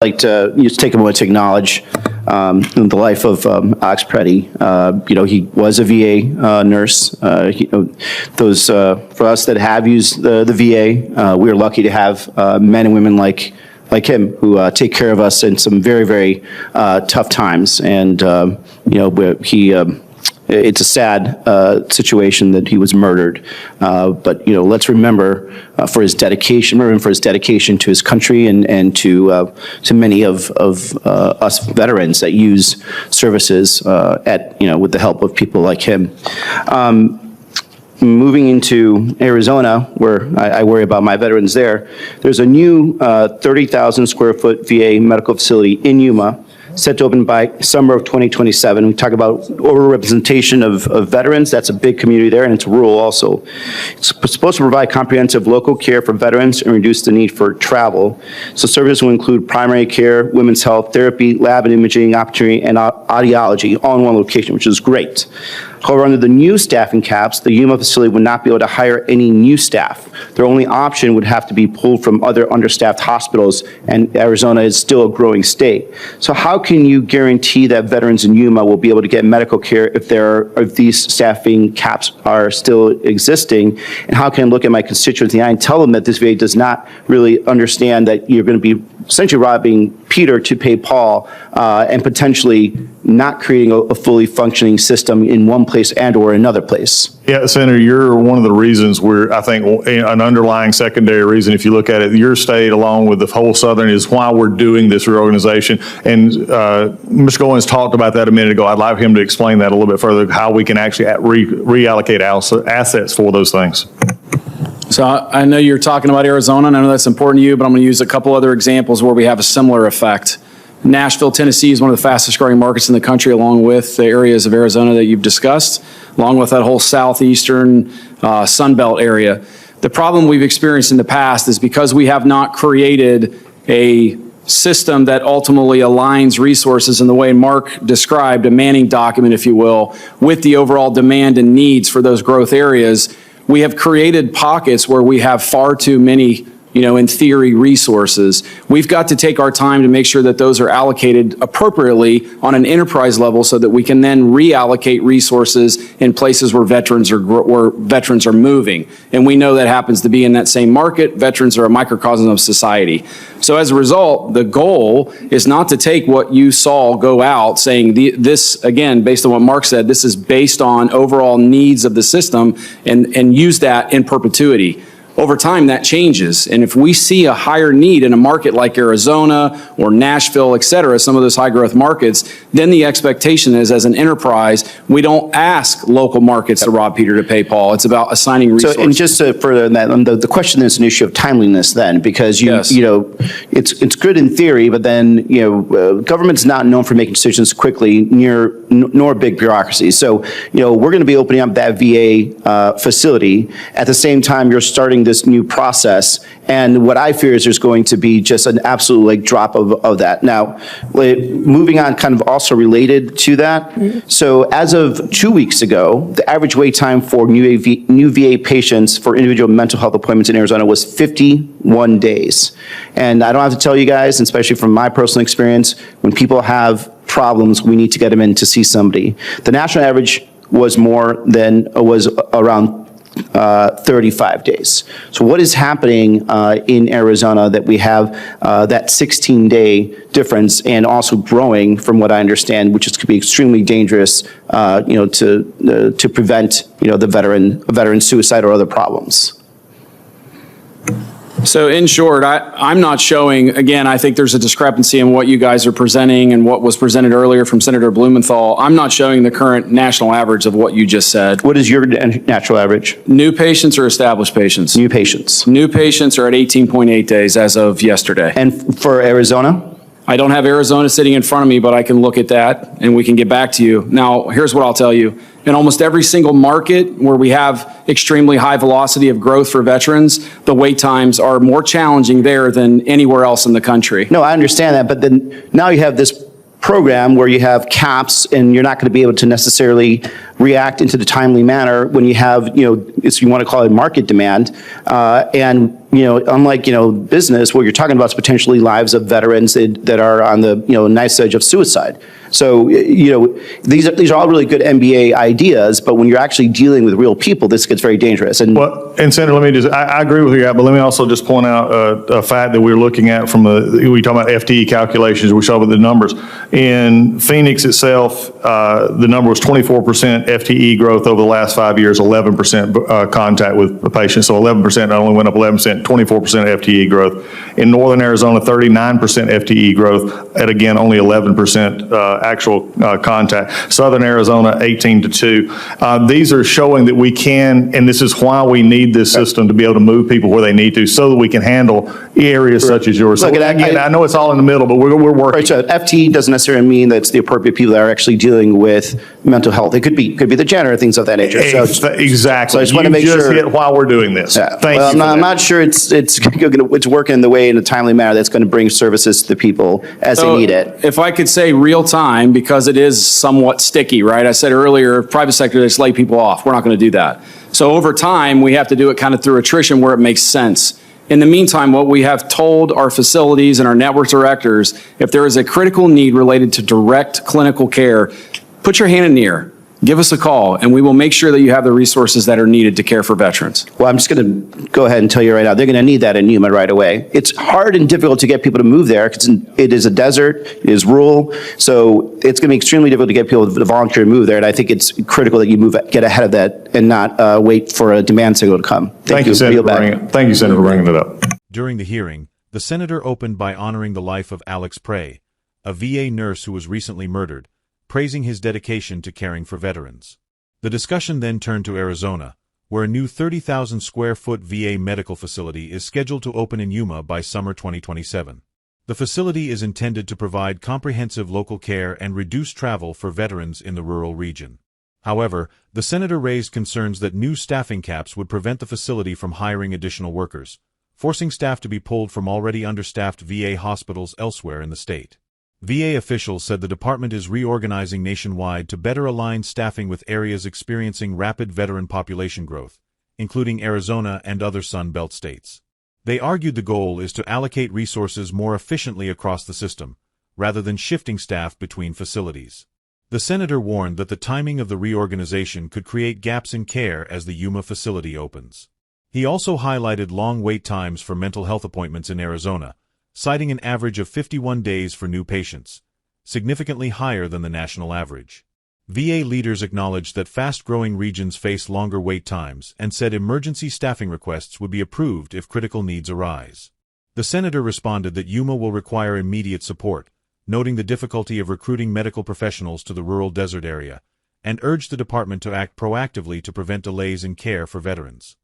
like to just take a moment to acknowledge the life of Alex Preddy. He was a VA nurse. For us that have used the VA, we are lucky to have men and women like him who take care of us in some very, very tough times. And it's a sad situation that he was murdered. But let's remember for his dedication. Remember him for his dedication to his country and to many of us veterans that use services with the help of people like him. Moving into Arizona, where I worry about my veterans there, there's a new 30,000 square foot VA medical facility in Yuma, set to open by summer of 2027. We talk about overrepresentation of veterans. That's a big community there, and it's rural also. It's supposed to provide comprehensive local care for veterans and reduce the need for travel. So services will include primary care, women's health, therapy, lab and imaging, optometry, and audiology, all in one location, which is great. However, under the new staffing caps, the Yuma facility would not be able to hire any new staff. Their only option would have to be pulled from other understaffed hospitals, and Arizona is still a growing state. So how can you guarantee that veterans in Yuma will be able to get medical care if these staffing caps are still existing? And how can I look at my constituents in the eye and tell them that this VA does not really understand that you're going to be essentially robbing Peter to pay Paul, and potentially not creating a fully functioning system in one place and or another place? Yeah, Senator, you're one of the reasons I think an underlying secondary reason, if you look at it, your state along with the whole Southern is why we're doing this reorganization. And Mr. Goins talked about that a minute ago. I'd like him to explain that a little bit further, how we can actually reallocate assets for those things. So I know you're talking about Arizona, and I know that's important to you, but I'm going to use a couple other examples where we have a similar effect. Nashville, Tennessee is one of the fastest growing markets in the country, along with the areas of Arizona that you've discussed, along with that whole southeastern Sun Belt area. The problem we've experienced in the past is because we have not created a system that ultimately aligns resources in the way Mark described, a Manning document, if you will, with the overall demand and needs for those growth areas. We have created pockets where we have far too many, in theory, resources. We've got to take our time to make sure that those are allocated appropriately on an enterprise level so that we can then reallocate resources in places where veterans are moving. And we know that happens to be in that same market. Veterans are a microcosm of society. So as a result, the goal is not to take what you saw go out saying this, again, based on what Mark said, this is based on overall needs of the system and use that in perpetuity. Over time, that changes. And if we see a higher need in a market like Arizona or Nashville, et cetera, some of those high growth markets, then the expectation is as an enterprise, we don't ask local markets to rob Peter to pay Paul. It's about assigning resources. So, and just to further that, the question is an issue of timeliness then, because it's good in theory, but then, government's not known for making decisions quickly, nor big bureaucracy. So, we're going to be opening up that VA facility. At the same time, you're starting this new process, and what I fear is there's going to be just an absolute drop of that. Now, moving on, kind of also related to that. So as of 2 weeks ago, the average wait time for new VA patients for individual mental health appointments in Arizona was 51 days. And I don't have to tell you guys, especially from my personal experience, when people have problems, we need to get them in to see somebody. The national average was around 35 days. So what is happening in Arizona that we have that 16-day difference, and also growing from what I understand, which could be extremely dangerous, to prevent the veteran suicide or other problems? So in short, I'm not showing, again, I think there's a discrepancy in what you guys are presenting and what was presented earlier from Senator Blumenthal. I'm not showing the current national average of what you just said. What is your natural average? New patients or established patients? New patients. New patients are at 18.8 days as of yesterday. And for Arizona? I don't have Arizona sitting in front of me, but I can look at that and we can get back to you. Now, here's what I'll tell you. In almost every single market where we have extremely high velocity of growth for veterans, the wait times are more challenging there than anywhere else in the country. No, I understand that, but then now you have this program where you have caps and you're not going to be able to necessarily react into the timely manner when you have, if you want to call it market demand, and unlike, business, what you're talking about is potentially lives of veterans that are on the, knife's edge of suicide. So, these are all really good MBA ideas, but when you're actually dealing with real people, this gets very dangerous. And Well, and Senator, I agree with you, but let me also just point out a fact that we're looking at we talk about FTE calculations, we saw with the numbers. In Phoenix itself, the number was 24% FTE growth over the last 5 years, 11% contact with the patient. So 11% not only went up 11%, 24% FTE growth. In Northern Arizona, 39% FTE growth at, again, only 11% actual contact. Southern Arizona, 18-2. These are showing that we can, and this is why we need this system to be able to move people where they need to so that we can handle areas such as yours. So Look, again, I know it's all in the middle, but we're working. Right, so FTE doesn't necessarily mean that it's the appropriate people that are actually dealing with mental health. It could be the janitor, things of that nature. So, Exactly. So I just want to make sure. Hit while we're doing this. Yeah. Thank Well, you. I'm not sure it's working in the way in a timely manner that's going to bring services to the people as they need it. If I could say real time, because it is somewhat sticky, right? I said earlier, private sector, they just lay people off. We're not going to do that. So over time, we have to do it kind of through attrition where it makes sense. In the meantime, what we have told our facilities and our network directors, if there is a critical need related to direct clinical care, put your hand in the air. Give us a call, and we will make sure that you have the resources that are needed to care for veterans. Well, I'm just going to go ahead and tell you right now, they're going to need that in Yuma right away. It's hard and difficult to get people to move there because it is a desert, it is rural, so it's going to be extremely difficult to get people to volunteer to move there, and I think it's critical that you get ahead of that and not wait for a demand signal to come. Thank you, Senator, for bringing it up. During the hearing, the senator opened by honoring the life of Alex Prey, a VA nurse who was recently murdered, praising his dedication to caring for veterans. The discussion then turned to Arizona, where a new 30,000 square foot VA medical facility is scheduled to open in Yuma by summer 2027. The facility is intended to provide comprehensive local care and reduce travel for veterans in the rural region. However, the senator raised concerns that new staffing caps would prevent the facility from hiring additional workers, forcing staff to be pulled from already understaffed VA hospitals elsewhere in the state. VA officials said the department is reorganizing nationwide to better align staffing with areas experiencing rapid veteran population growth, including Arizona and other Sun Belt states. They argued the goal is to allocate resources more efficiently across the system, rather than shifting staff between facilities. The senator warned that the timing of the reorganization could create gaps in care as the Yuma facility opens. He also highlighted long wait times for mental health appointments in Arizona, citing an average of 51 days for new patients, significantly higher than the national average. VA leaders acknowledged that fast-growing regions face longer wait times and said emergency staffing requests would be approved if critical needs arise. The senator responded that Yuma will require immediate support, noting the difficulty of recruiting medical professionals to the rural desert area, and urged the department to act proactively to prevent delays in care for veterans.